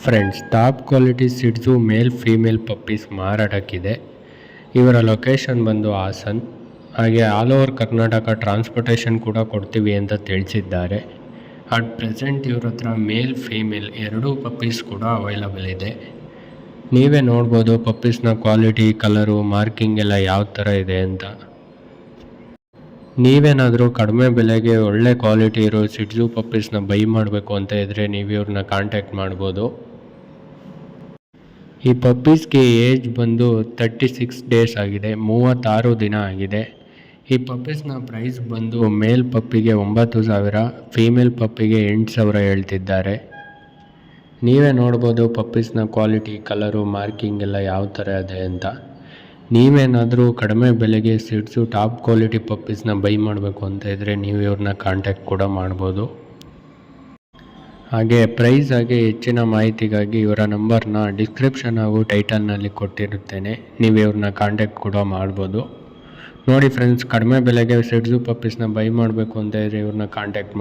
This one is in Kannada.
Friends, top quality Shih Tzu male female puppies ಮಾರಾಟಕ್ಕಿದೆ. ಇವರ ಲೊಕೇಶನ್ ಬಂದು ಹಾಸನ್. ಹಾಗೆ ಆಲ್ ಓವರ್ ಕರ್ನಾಟಕ ಟ್ರಾನ್ಸ್ಪೋರ್ಟೇಷನ್ ಕೂಡ ಕೊಡ್ತೀವಿ ಅಂತ ತಿಳಿಸಿದ್ದಾರೆ. ಅಟ್ ಪ್ರೆಸೆಂಟ್ ಇವ್ರ ಹತ್ರ ಮೇಲ್ ಫೀಮೇಲ್ ಎರಡೂ ಪಪ್ಪೀಸ್ ಕೂಡ ಅವೈಲಬಲ್ ಇದೆ. ನೀವೇ ನೋಡ್ಬೋದು ಪಪ್ಪೀಸ್ನ ಕ್ವಾಲಿಟಿ, ಕಲರು, ಮಾರ್ಕಿಂಗ್ ಎಲ್ಲ ಯಾವ ಥರ ಇದೆ ಅಂತ. ನೀವೇನಾದರೂ ಕಡಿಮೆ ಬೆಲೆಗೆ ಒಳ್ಳೆ ಕ್ವಾಲಿಟಿ ಇರೋ ಸಿಡ್ಸು ಪಪ್ಪೀಸ್ನ ಬೈ ಮಾಡಬೇಕು ಅಂತ ಇದ್ದರೆ ನೀವು ಇವ್ರನ್ನ ಕಾಂಟ್ಯಾಕ್ಟ್ ಮಾಡ್ಬೋದು. ಈ ಪಪ್ಪೀಸ್ಗೆ ಏಜ್ ಬಂದು 36 ಡೇಸ್ ಆಗಿದೆ, 36 ದಿನ ಆಗಿದೆ. ಈ ಪಪ್ಪೀಸ್ನ ಪ್ರೈಸ್ ಬಂದು ಮೇಲ್ ಪಪ್ಪಿಗೆ 9,000, ಫೀಮೇಲ್ ಪಪ್ಪಿಗೆ 8,000 ಹೇಳ್ತಿದ್ದಾರೆ. ನೀವೇ ನೋಡ್ಬೋದು ಪಪ್ಪೀಸ್ನ ಕ್ವಾಲಿಟಿ, ಕಲರು, ಮಾರ್ಕಿಂಗ್ ಎಲ್ಲ ಯಾವ ಥರ ಇದೆ ಅಂತ. ನೀವೇನಾದರೂ ಕಡಿಮೆ ಬೆಲೆಗೆ ಸಿಡ್ಸು ಟಾಪ್ ಕ್ವಾಲಿಟಿ ಪಪ್ಪೀಸ್ನ ಬೈ ಮಾಡಬೇಕು ಅಂತ ಇದ್ದರೆ ನೀವು ಇವ್ರನ್ನ ಕಾಂಟ್ಯಾಕ್ಟ್ ಕೂಡ ಮಾಡ್ಬೋದು. ಹಾಗೆ ಪ್ರೈಸ್ ಹಾಗೆ ಹೆಚ್ಚಿನ ಮಾಹಿತಿಗಾಗಿ ಇವರ ನಂಬರ್ನ ಡಿಸ್ಕ್ರಿಪ್ಷನ್ ಹಾಗೂ ಟೈಟಲ್ನಲ್ಲಿ ಕೊಟ್ಟಿರುತ್ತೇನೆ. ನೀವು ಇವ್ರನ್ನ ಕಾಂಟ್ಯಾಕ್ಟ್ ಕೂಡ ಮಾಡ್ಬೋದು. ನೋಡಿ ಫ್ರೆಂಡ್ಸ್, ಕಡಿಮೆ ಬೆಲೆಗೆ ಸಿಡ್ಸು ಪಪ್ಪೀಸ್ನ ಬೈ ಮಾಡಬೇಕು ಅಂತ ಇದ್ದರೆ ಇವ್ರನ್ನ ಕಾಂಟ್ಯಾಕ್ಟ್ ಮಾಡಿ.